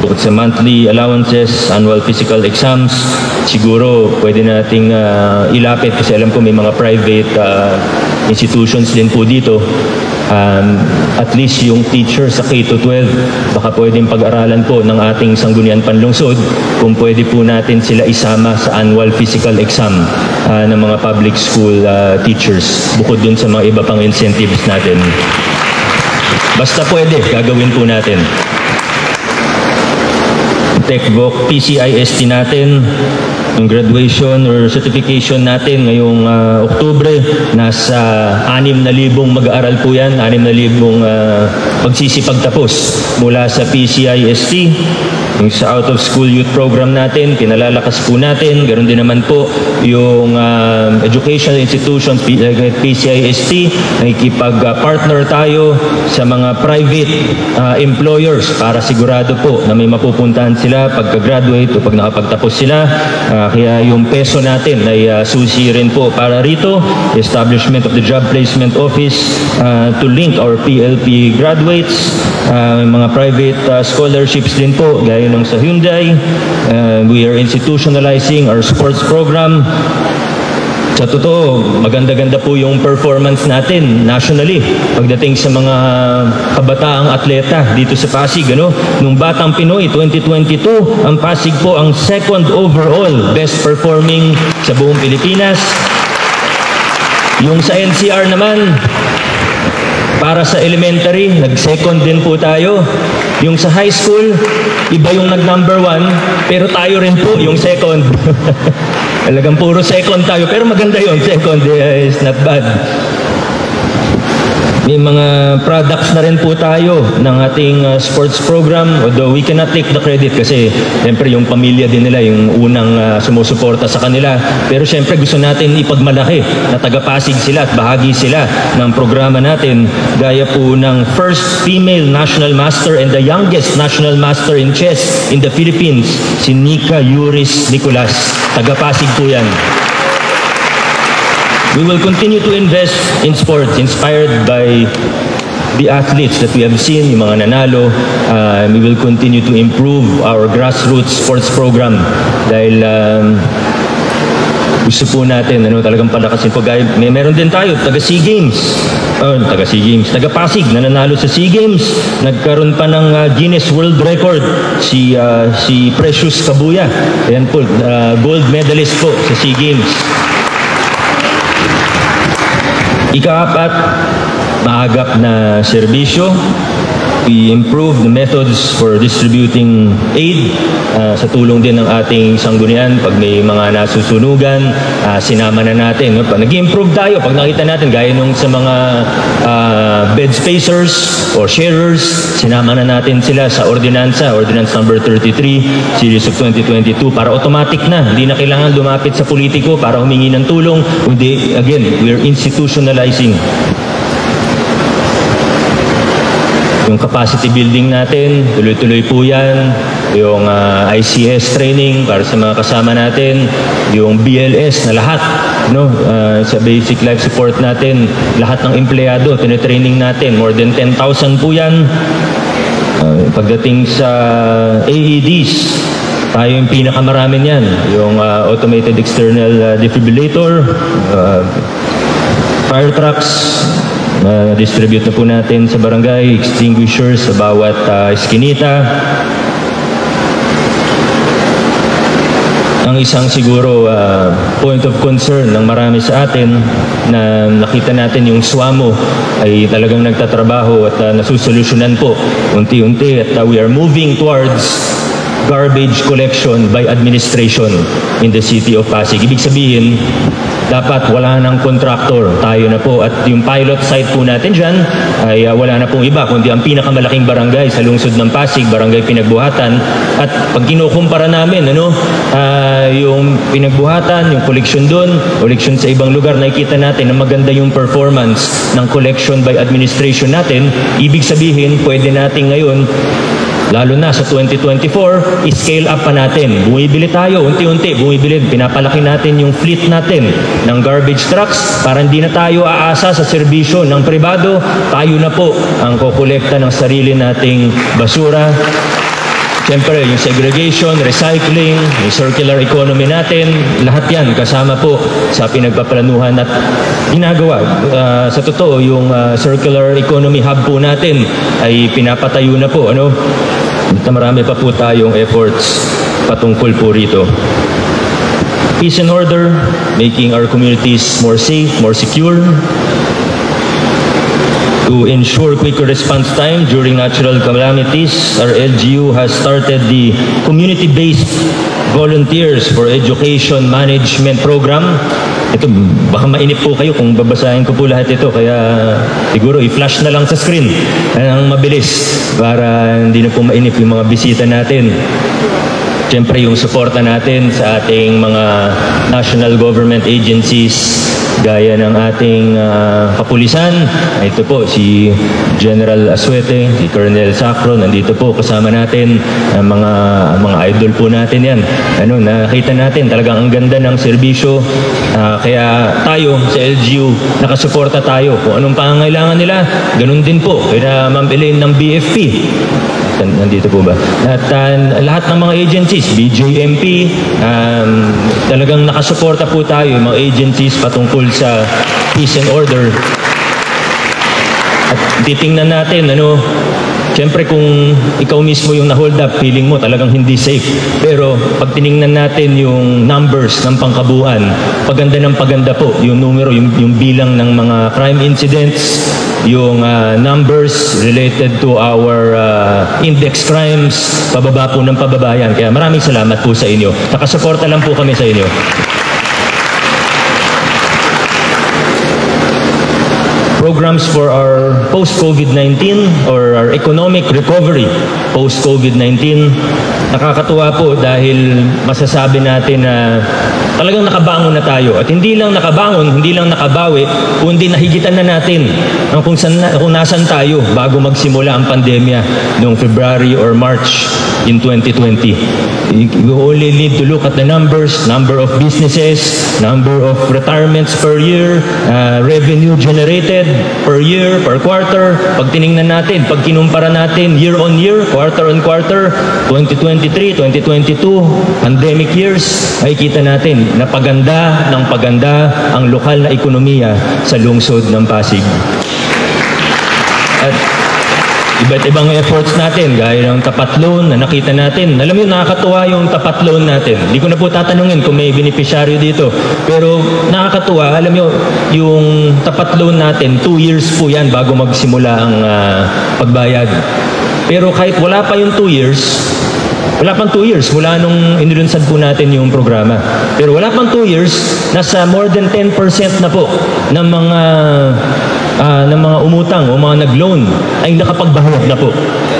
Bukod sa monthly allowances, annual physical exams, siguro pwede nating ilapit kasi alam ko may mga private institutions din po dito. At least yung teacher sa K-12, baka pwedeng pag-aralan po ng ating Sangguniang Panlungsod kung pwede po natin sila isama sa annual physical exam ng mga public school teachers, bukod dun sa mga iba pang incentives natin. Basta pwede, gagawin po natin. TechVoc, PCIST natin, yung graduation or certification natin ngayong Oktubre, nasa 6,000 mag-aaral po yan, 6,000 magsisipagtapos mula sa PCIST. Yung sa out-of-school youth program natin, pinalalakas po natin. Ganon din naman po yung educational institutions, PCIST, nakikipag-partner tayo sa mga private employers para sigurado po na may mapupuntahan sila pagka-graduate o pag nakapagtapos sila. Kaya yung peso natin ay susi rin po para rito. Establishment of the Job Placement Office to link our PLP graduates. Mga private scholarships din po, gaya nung sa Hyundai. We are institutionalizing our sports program. Sa totoo, maganda-ganda po yung performance natin nationally pagdating sa mga kabataang atleta dito sa Pasig. Nung Batang Pinoy 2022, ang Pasig po ang second overall best performing sa buong Pilipinas. Yung sa NCR naman, para sa elementary, nag-second din po tayo. Yung sa high school, iba yung nag-number 1, pero tayo rin po yung second. Talagang puro second tayo, pero maganda yun. Second is not bad. May mga products na rin po tayo ng ating sports program, although we cannot take the credit kasi siyempre yung pamilya din nila yung unang sumusuporta sa kanila. Pero siyempre gusto natin ipagmalaki na taga-Pasig sila at bahagi sila ng programa natin, gaya po ng first female national master and the youngest national master in chess in the Philippines, si Nika Yuris Nicolas. Taga-Pasig po yan. We will continue to invest in sports inspired by the athletes that we have seen, yung mga nanalo. We will continue to improve our grassroots sports program dahil gusto po natin talagang palakasin po. Meron din tayo taga-SEA Games. Taga-Pasig na nanalo sa SEA Games. Nagkaroon pa ng Guinness World Record si Precious Kabuya. Ayan po, gold medalist po sa SEA Games. Ika-4, maagap na serbisyo. We improved the methods for distributing aid sa tulong din ng ating sanggunian. Pag may mga nasusunugan, sinama na natin. Nag-improve tayo pag nakita natin, gaya nung sa mga bed spacers or sharers, sinama na natin sila sa Ordinance number 33, series of 2022, para automatic na. Hindi na kailangan lumapit sa politiko para humingi ng tulong. Kundi, again, we're institutionalizing yung capacity building natin. Tuloy-tuloy po yan. Yung ICS training para sa mga kasama natin. Yung BLS na lahat, no? Sa basic life support natin, lahat ng empleyado, tinitraining natin. More than 10,000 po yan. Pagdating sa AEDs, tayo yung pinakamarami niyan. Yung automated external defibrillator, fire trucks, distribute na po natin sa barangay, extinguishers sa bawat eskinita. Ang isang siguro point of concern ng marami sa atin na nakita natin yung SWAMO ay talagang nagtatrabaho at nasusolusyonan po unti-unti, at we are moving towards garbage collection by administration in the city of Pasig. Ibig sabihin, dapat wala nang contractor, tayo na po. At yung pilot site po natin dyan ay wala na pong iba kundi ang pinakamalaking barangay sa lungsod ng Pasig, Barangay Pinagbuhatan. At pag kinukumpara namin, yung Pinagbuhatan, yung collection doon, collection sa ibang lugar, nakikita natin na maganda yung performance ng collection by administration natin. Ibig sabihin, pwede natin ngayon, lalo na sa 2024, i-scale up pa natin. Bumibili tayo, unti-unti, pinapalaki natin yung fleet natin ng garbage trucks para hindi na tayo aasa sa serbisyo ng pribado. Tayo na po ang kukolekta ng sarili nating basura. Siyempre, yung segregation, recycling, yung circular economy natin, lahat yan kasama po sa pinagpaplanuhan at ginagawa. Sa totoo, yung circular economy hub po natin ay pinapatayo na po. Marami pa po tayong efforts patungkol po rito. Peace and order, making our communities more safe, more secure. To ensure quicker response time during natural calamities, our LGU has started the Community-Based Volunteers for Education Management Program. Ito, baka mainip po kayo kung babasahin ko po lahat ito, kaya siguro i-flash na lang sa screen ng mabilis para hindi na po mainip yung mga bisita natin. Siyempre, yung suporta natin sa ating mga national government agencies, gaya ng ating kapulisan. Ito po, si General Asuete, si Colonel Sacro, nandito po kasama natin, mga idol po natin yan. Nakita natin talagang ang ganda ng serbisyo. Kaya tayo sa LGU, nakasuporta tayo. Kung anong pangangailangan nila, ganun din po. Kaya Ma'am Elaine ng BFP. Nandito po ba? At lahat ng mga agencies, BJMP, talagang nakasuporta po tayo, mga agencies patungkol sa peace and order. At titingnan natin, siyempre kung ikaw mismo yung na-hold up, feeling mo talagang hindi safe. Pero pag tiningnan natin yung numbers ng pangkabuuan, paganda ng paganda po, yung numero, yung bilang ng mga crime incidents, yung numbers related to our index crimes, pababa po ng pababayan. Kaya maraming salamat po sa inyo. Nakasuporta lang po kami sa inyo. Programs for our post-COVID-19 or our economic recovery post-COVID-19. Nakakatuwa po dahil masasabi natin na talagang nakabangon na tayo. At hindi lang nakabangon, hindi lang nakabawi, kundi nahigitan na natin kung nasan tayo bago magsimula ang pandemya noong February or March in 2020. You only need to look at the numbers, number of businesses, number of retirements per year, revenue generated per year, per quarter. Pag tiningnan natin, pag kinumpara natin year on year, quarter on quarter, 2023, 2022, pandemic years, ay kita natin na paganda ng paganda ang lokal na ekonomiya sa lungsod ng Pasig. At iba't ibang efforts natin, gaya ng tapat loan na nakita natin. Alam mo, nakakatuwa yung tapat loan natin. Hindi ko na po tatanungin kung may beneficiaryo dito. Pero nakakatuwa, alam mo, yung tapat loan natin, 2 years po yan bago magsimula ang pagbayad. Pero kahit wala pa yung 2 years, wala pang 2 years mula nung inilunsad po natin yung programa. Pero wala pang 2 years, nasa more than 10% na po ng mga umutang o mga nag-loan ay nakapagbayad na po.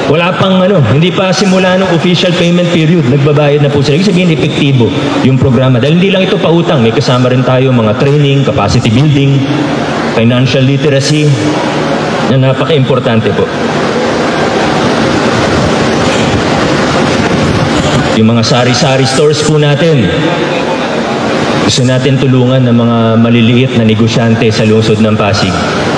Wala pang hindi pa simula ng official payment period, nagbabayad na po sila. Ibig sabihin, epektibo yung programa. Dahil hindi lang ito pautang, may kasama rin tayo mga training, capacity building, financial literacy, na napaka-importante po. Yung mga sari-sari stores po natin, gusto natin tulungan ng mga maliliit na negosyante sa lungsod ng Pasig.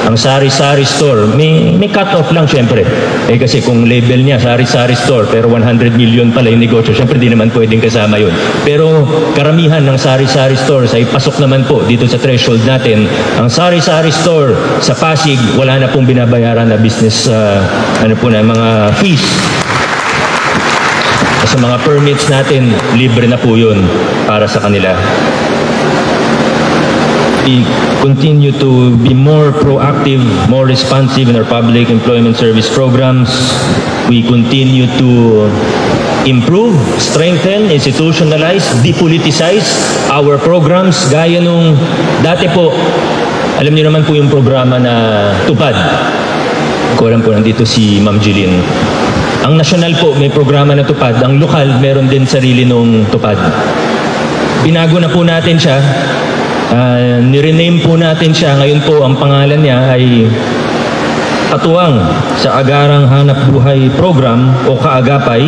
Ang sari-sari store, may cut-off lang syempre. Kasi kung label niya, sari-sari store, pero 100 million pala yung negosyo, syempre di naman pwedeng kasama yun. Pero karamihan ng sari-sari stores ay pasok naman po dito sa threshold natin. Ang sari-sari store sa Pasig, wala na pong binabayaran na business, mga fees. Sa mga permits natin, libre na po yun para sa kanila. We continue to be more proactive, more responsive in our public employment service programs. We continue to improve, strengthen, institutionalize, depoliticize our programs. Gaya nung dati po, alam niyo naman po yung programa na Tupad. Ko alam po, nandito si Ma'am Jeline. Ang national po, may programa na Tupad. Ang lokal, meron din sarili nung Tupad. Binago na po natin siya. Nirename po natin siya. Ngayon po, ang pangalan niya ay Katuwang sa Agarang Hanap Buhay Program o Kaagapay.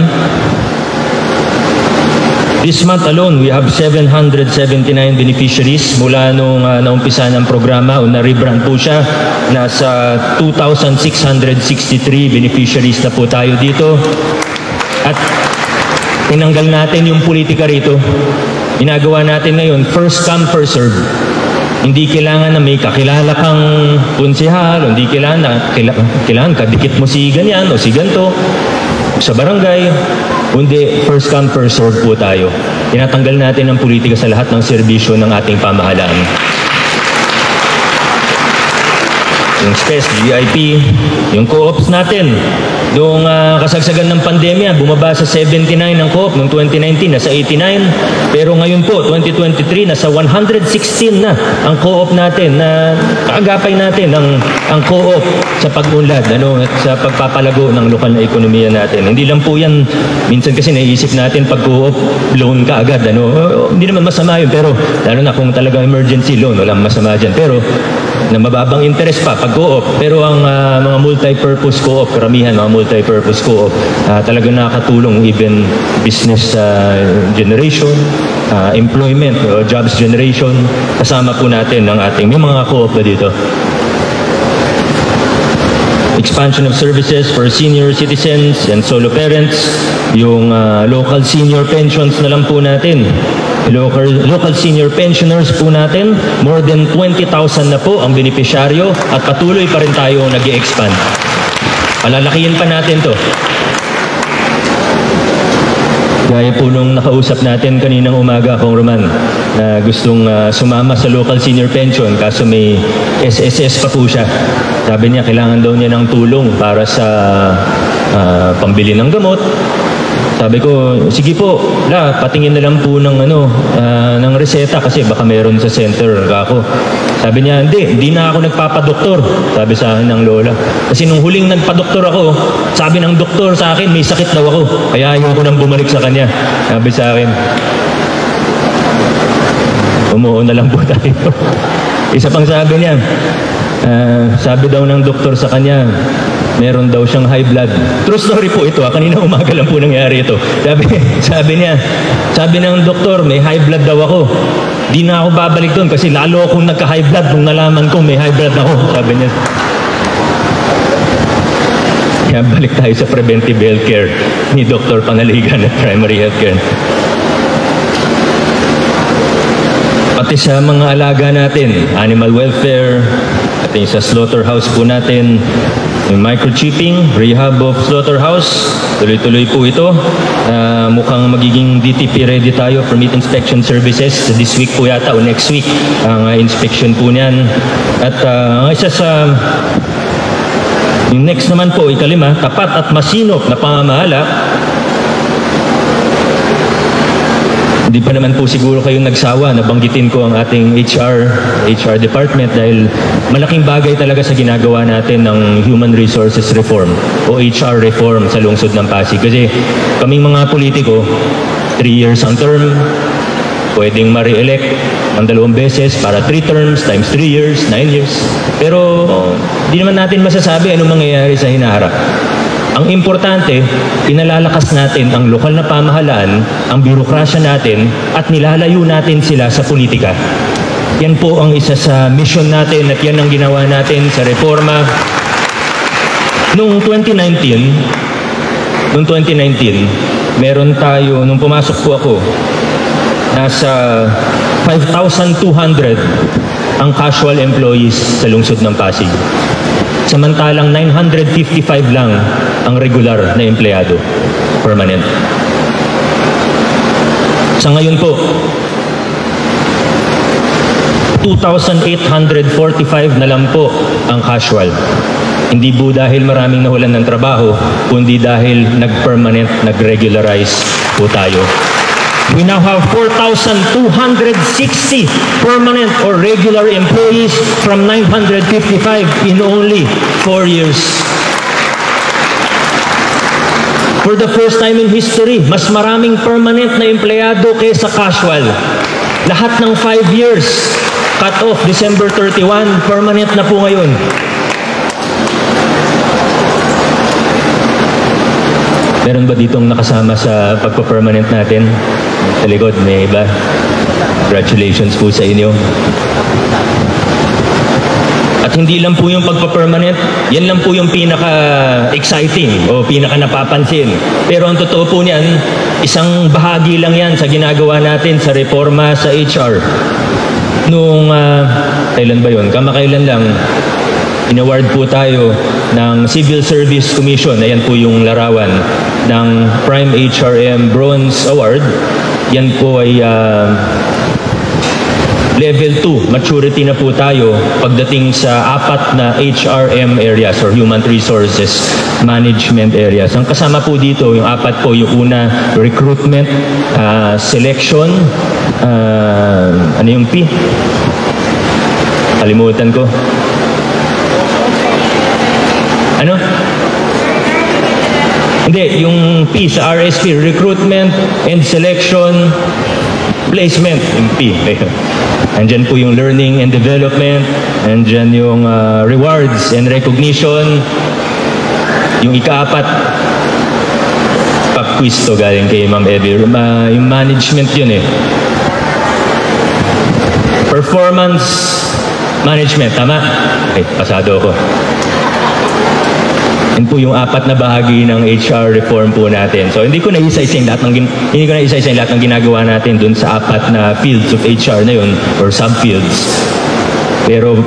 This month alone, we have 779 beneficiaries mula nung naumpisa ng programa o na-rebrand po siya. Nasa 2,663 beneficiaries na po tayo dito. At tinanggal natin yung politika rito. Ginagawa natin ngayon, first come, first serve. Hindi kailangan na may kakilala kang konsehal, hindi kailangan kadikit mo si ganyan o si ganto sa barangay. Kundi first come, first serve po tayo. Tinatanggal natin ang politika sa lahat ng serbisyo ng ating pamahalaan. Yung SPES, VIP, yung co-ops natin. Noong kasagsagan ng pandemya, bumaba sa 79 ang co-op. Noong 2019, nasa 89. Pero ngayon po, 2023, nasa 116 na ang co-op natin na kaagapay natin ang co-op sa pag-unlad, at sa pagpapalago ng lokal na ekonomiya natin. Hindi lang po yan, minsan kasi naiisip natin pag co-op, loan ka agad. Hindi naman masama yun, pero lalo na kung talagang emergency loan, walang masama dyan. Pero na mababang interest pa pag co-op. Pero ang mga multi-purpose co-op, karamihan mga multi-purpose co-op, talagang nakakatulong even business generation, employment, jobs generation. Kasama po natin ang ating, may mga co-op na dito. Expansion of services for senior citizens and solo parents. Yung local senior pensions na lang po natin. Local senior pensioners po natin, more than 20,000 na po ang beneficiaryo at patuloy pa rin tayo nag-i-expand. Palalakihin pa natin to. Gaya po nung nakausap natin kaninang umaga, Kong Roman, na gustong sumama sa local senior pension kaso may SSS pa po siya. Sabi niya, kailangan daw niya ng tulong para sa pambili ng gamot. Sabi ko, sige po, patingin na lang po ng reseta kasi baka meron sa center ako. Sabi niya, hindi na ako nagpapadoktor. Sabi sa akin ng lola. Kasi nung huling nagpadoktor ako, sabi ng doktor sa akin, may sakit daw ako. Kaya ayaw ko nang bumalik sa kanya. Sabi sa akin, umuo na lang po tayo. Isa pang sabi niya, sabi daw ng doktor sa kanya, meron daw siyang high blood. True story po ito. Kanina umaga lang po nangyari ito. Sabi ng doktor, may high blood daw ako. Di na ako babalik doon kasi lalo akong nagka-high blood nung nalaman ko may high blood ako. Sabi niya. Kaya balik tayo sa preventive healthcare ni Dr. Panaligan at primary healthcare. Pati sa mga alaga natin, animal welfare, at sa slaughterhouse po natin, Yung microchipping, rehab of slaughterhouse, tuloy-tuloy po ito. Mukhang magiging DTP ready tayo for meat inspection services. This week po yata o next week ang inspection po niyan. At isa sa yung next naman po, ikalima, tapat at masinop na pamamahala. Hindi pa naman po siguro kayong nagsawa na banggitin ko ang ating HR department dahil malaking bagay talaga sa ginagawa natin ng Human Resources Reform o HR reform sa lungsod ng Pasig. Kasi kaming mga politiko, 3 years ang term, pwedeng ma-re-elect ang 2 beses para 3 terms times 3 years, 9 years. Pero di naman natin masasabi anong mangyayari sa hinaharap. Ang importante, pinalalakas natin ang lokal na pamahalaan, ang birokrasya natin, at nilalayo natin sila sa politika. Yan po ang isa sa mission natin at yan ang ginawa natin sa reforma. Noong 2019, meron tayo, nung pumasok po ako, nasa 5,200 ang casual employees sa lungsod ng Pasig. Samantalang 955 lang ang regular na empleyado, permanent. Sa ngayon po, 2,845 na lang po ang casual. Hindi po dahil maraming nawalan ng trabaho, kundi dahil nag-permanent, nag-regularize po tayo. We now have 4,260 permanent or regular employees from 955 in only 4 years. For the first time in history, mas maraming permanent na empleyado kaysa casual. Lahat ng 5 years, cut off December 31, permanent na po ngayon. Meron ba ditong nakasama sa pagpa-permanent natin? Sa likod, may iba. Congratulations po sa inyo. At hindi lang po yung pagpa-permanent, yan lang po yung pinaka-exciting o pinaka-napapansin. Pero ang totoo po niyan, isang bahagi lang yan sa ginagawa natin sa reforma sa HR. Noong, kailan ba yun? Kamakailan lang, inaward po tayo ng Civil Service Commission, ayan po yung larawan, ng Prime HRM Bronze Award. Yan po ay level 2, maturity na po tayo pagdating sa 4 na HRM areas or Human Resources Management areas. Ang kasama po dito, yung 4 po, yung una, recruitment, selection, ano yung P? Kalimutan ko. Ano? Hindi, yung P sa RSP, recruitment and selection, placement, yung P. Andyan po yung learning and development, andyan yung rewards and recognition, yung ika-4, pag-quiz to galing kay Ma'am Evie, yung management yun eh. Performance management, tama? Okay, pasado ako. Yan po yung 4 na bahagi ng HR reform po natin. So hindi ko na isa-isa yung lahat ng ginagawa natin dun sa 4 na fields of HR na yun or subfields. Pero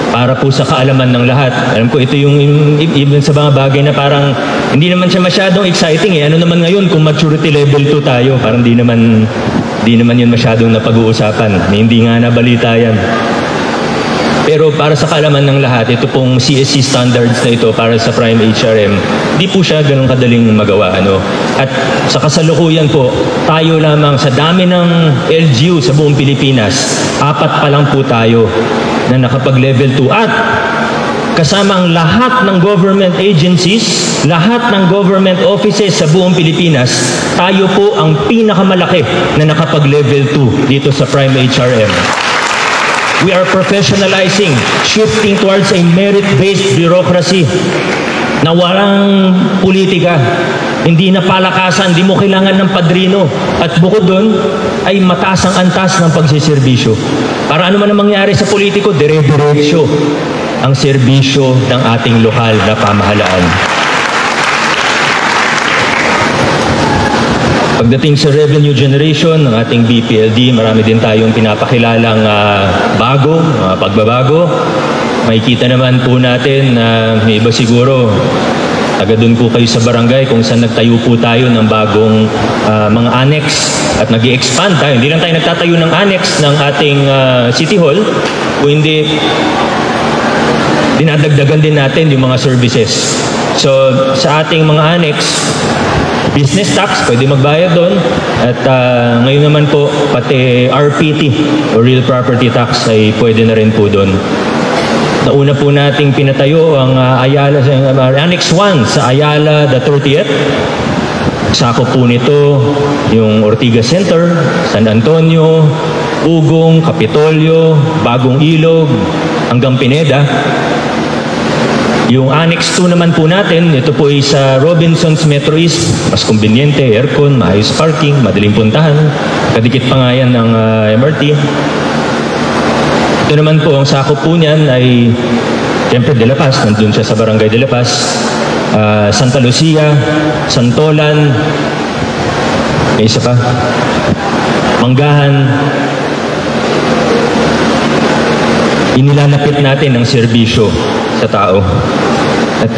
para po sa kaalaman ng lahat, alam ko ito yung even sa mga bagay na parang hindi naman siya masyadong exciting eh. Ano naman ngayon kung maturity level 2 tayo, parang di naman yun masyadong napag-uusapan. Hindi nga nabalita yan. Pero para sa kaalaman ng lahat, ito pong CSC standards na ito para sa Prime HRM, di po siya ganun kadaling magawa. At sa kasalukuyan po, tayo lamang sa dami ng LGU sa buong Pilipinas, 4 pa lang po tayo na nakapag-level 2. At kasama ang lahat ng government agencies, lahat ng government offices sa buong Pilipinas, tayo po ang pinakamalaki na nakapag-level 2 dito sa Prime HRM. We are professionalizing, shifting towards a merit-based bureaucracy na walang politika, hindi na palakasan, hindi mo kailangan ng padrino. At bukod doon, ay mataas ang antas ng pagsiservisyo. Para ano man ang mangyari sa politiko, dire-diretso ang serbisyo ng ating lokal na pamahalaan. Pagdating sa revenue generation ng ating BPLD, marami din tayong pinapakilalang pagbabago. makikita naman po natin na may iba siguro, taga doon po kayo sa barangay kung saan nagtayo po tayo ng bagong mga annex at nag-i-expand tayo. Hindi lang tayo nagtatayo ng annex ng ating City Hall, kung hindi dinadagdagan din natin yung mga services. So sa ating mga annex, business tax, pwede magbayad doon. At ngayon naman po, pati RPT, o Real Property Tax, ay pwede na rin po doon. Nauna po nating pinatayo ang Ayala, Annex 1 sa Ayala the 30th. Sakop po nito yung Ortigas Center, San Antonio, Ugong, Kapitolyo, Bagong Ilog, hanggang Pineda. Yung Annex 2 naman po natin, ito po ay sa Robinsons Metro East. Mas kumbinyente, aircon, maayos parking, madaling puntahan. Kadikit pa nga yan ng MRT. Ito naman po, ang sakop po niyan ay siyempre De La Paz, nandun siya sa Barangay De La Paz. Santa Lucia, Santolan, may isa pa, Manggahan. Inilalapit natin ang serbisyo sa tao. At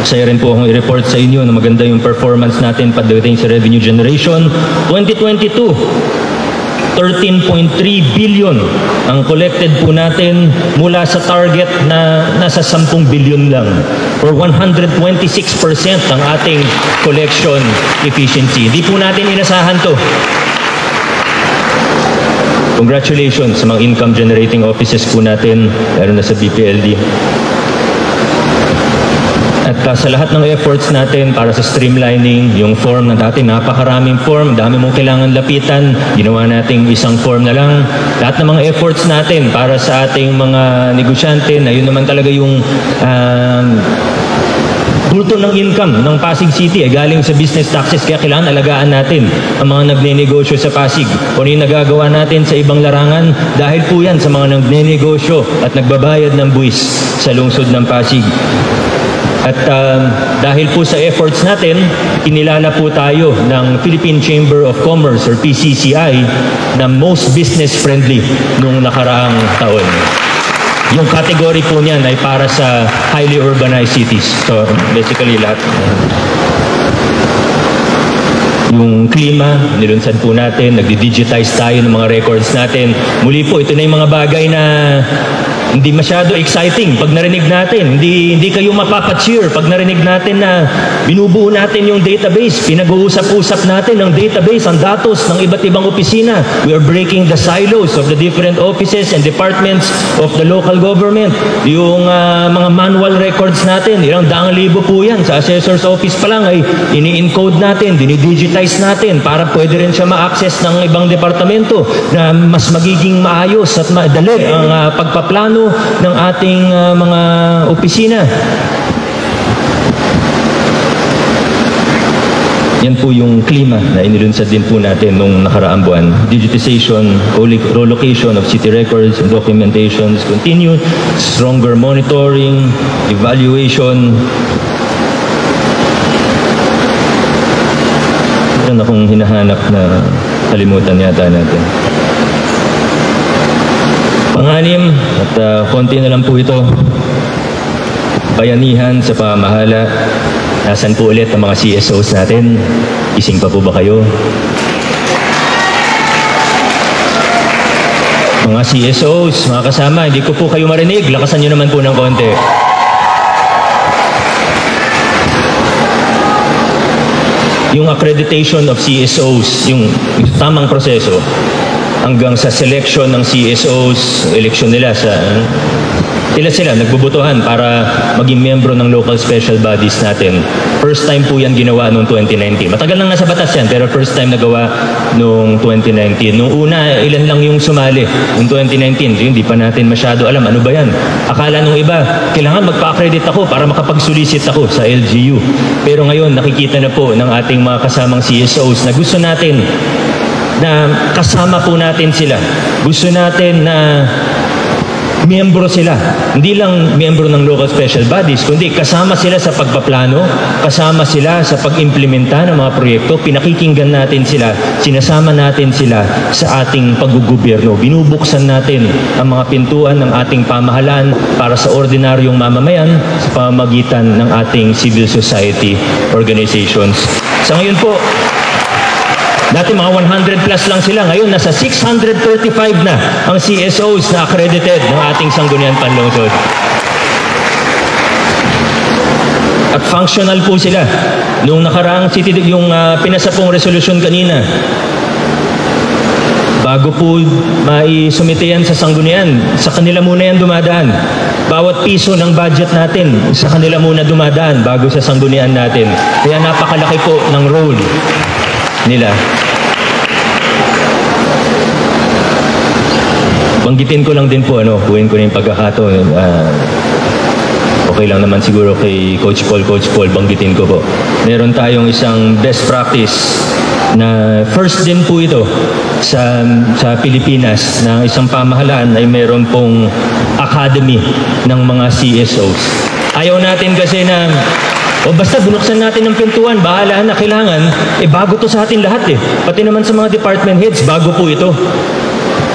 saya rin po akong i-report sa inyo na maganda yung performance natin pagdating sa revenue generation. 2022, 13.3 billion ang collected po natin mula sa target na nasa 10 billion lang. Or 126% ang ating collection efficiency. Hindi po natin inasahan to. Congratulations sa mga income generating offices po natin, lalo na sa BPLD. At sa lahat ng efforts natin para sa streamlining, yung form na dati napakaraming form, dami mong kailangan lapitan, ginawa nating isang form na lang. Lahat ng mga efforts natin para sa ating mga negosyante, na yun naman talaga yung bulto ng income ng Pasig City ay galing sa business taxes, kaya kailangan alagaan natin ang mga nagnenegosyo sa Pasig. Kung ano yung nagagawa natin sa ibang larangan, dahil po yan sa mga nagnenegosyo at nagbabayad ng buwis sa lungsod ng Pasig. At dahil po sa efforts natin, inilala po tayo ng Philippine Chamber of Commerce or PCCI na most business friendly nung nakaraang taon. Yung category po niyan ay para sa highly urbanized cities. So basically lahat. Yung klima, nilunsad po natin, nagdi-digitize tayo ng mga records natin. Muli po, ito na yung mga bagay na hindi masyado exciting pag narinig natin. Hindi kayo mapapacheer pag narinig natin na binubuo natin yung database. Pinag-uusap-usap natin ng database, ang datos ng iba't ibang opisina. We are breaking the silos of the different offices and departments of the local government. Yung mga manual records natin, ilang daang libo po yan. Sa assessor's office pa lang ay ini-encode natin, dinidigitize natin para pwede rin siya ma-access ng ibang departamento na mas magiging maayos at madali ang pagpaplano ng ating mga opisina. Yan po yung klima na inilunsad din po natin nung nakaraang buwan. Digitization, relocation of city records and documentations continue, stronger monitoring, evaluation. Meron akong hinahanap na kalimutan yata natin. Pang-anim, at konti na lang po ito, bayanihan sa pamamahala. Nasaan po ulit ang mga CSOs natin? Gising pa po ba kayo? Mga CSOs, mga kasama, hindi ko po kayo marinig. Lakasan nyo naman po ng konti. Yung accreditation of CSOs, yung tamang proseso, hanggang sa selection ng CSOs, eleksyon nila sa... Sila nagbubutuhan para maging membro ng local special bodies natin. First time po yan ginawa noong 2019. Matagal lang nasa batas yan, pero first time nagawa noong 2019. Noong una, ilan lang yung sumali. Noong 2019, hindi pa natin masyado alam ano ba yan. Akala nung iba, kailangan magpa-accredit ako para makapag-solicit ako sa LGU. Pero ngayon, nakikita na po ng ating mga kasamang CSOs na gusto natin na kasama po natin sila. Gusto natin na miyembro sila. Hindi lang miyembro ng local special bodies, kundi kasama sila sa pagpaplano, kasama sila sa pag-implementa ng mga proyekto, pinakikinggan natin sila, sinasama natin sila sa ating paggugobyerno. Binubuksan natin ang mga pintuan ng ating pamahalaan para sa ordinaryong mamamayan sa pamamagitan ng ating civil society organizations. Sa ngayon po, dati mga 100 plus lang sila. Ngayon, nasa 635 na ang CSOs na accredited ng ating Sangguniang Panlungsod. At functional po sila. Nung nakaraang yung pinasa pong resolusyon kanina, bago po maisumite yan sa Sanggunian, sa kanila muna yan dumadaan. Bawat piso ng budget natin, sa kanila muna dumadaan bago sa Sanggunian natin. Kaya napakalaki po ng role nila. Banggitin ko lang din po, kuhin ko na yung pagkakataon. Okay lang naman siguro kay Coach Paul, banggitin ko po. Meron tayong isang best practice na first din po ito sa Pilipinas na isang pamahalaan ay meron pong academy ng mga CSOs. Ayaw natin kasi na basta binuksan natin ng pintuan, bahala na, kailangan, bago to sa atin lahat Pati naman sa mga department heads, bago po ito.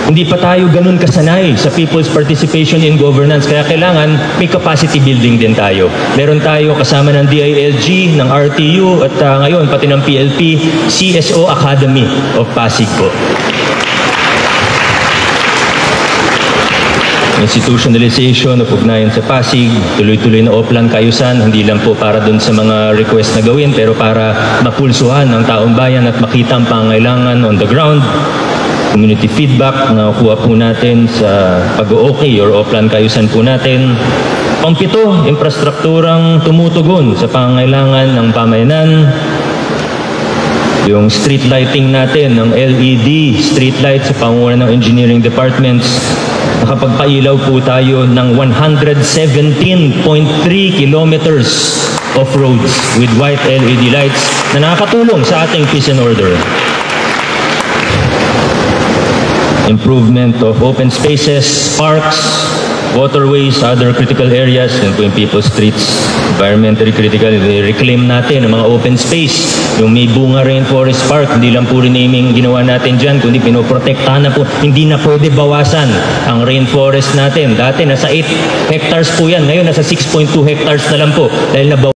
Hindi pa tayo ganun kasanay sa people's participation in governance, kaya kailangan may capacity building din tayo. Meron tayo kasama ng DILG, ng RTU, at ngayon pati ng PLP, CSO Academy of Pasig po. Institutionalization of ugnayan sa Pasig, tuloy-tuloy na Oplan Kayusan, hindi lang po para dun sa mga request na gawin, pero para mapulsuhan ng taong bayan at makita ang pangailangan on the ground. Community feedback na kuha po natin sa pag-o-okay or Oplan Kayusan po natin. Pangpito, infrastrukturang tumutugon sa pangailangan ng pamayanan. Yung street lighting natin, ng LED street light sa pangunguna ng engineering departments. Nakapagpailaw po tayo ng 117.3 kilometers of roads with white LED lights na nakakatulong sa ating peace and order. Improvement of open spaces, parks, waterways, other critical areas, and po yung people's streets, environmentally critical, reclaim natin ang mga open space. Yung may bunga rainforest park, hindi lang po renaming ginawa natin dyan, kundi pinoprotektahan na po, hindi na pwede bawasan ang rainforest natin. Dati nasa 8 hectares po yan, ngayon nasa 6.2 hectares na lang po dahil nabawasan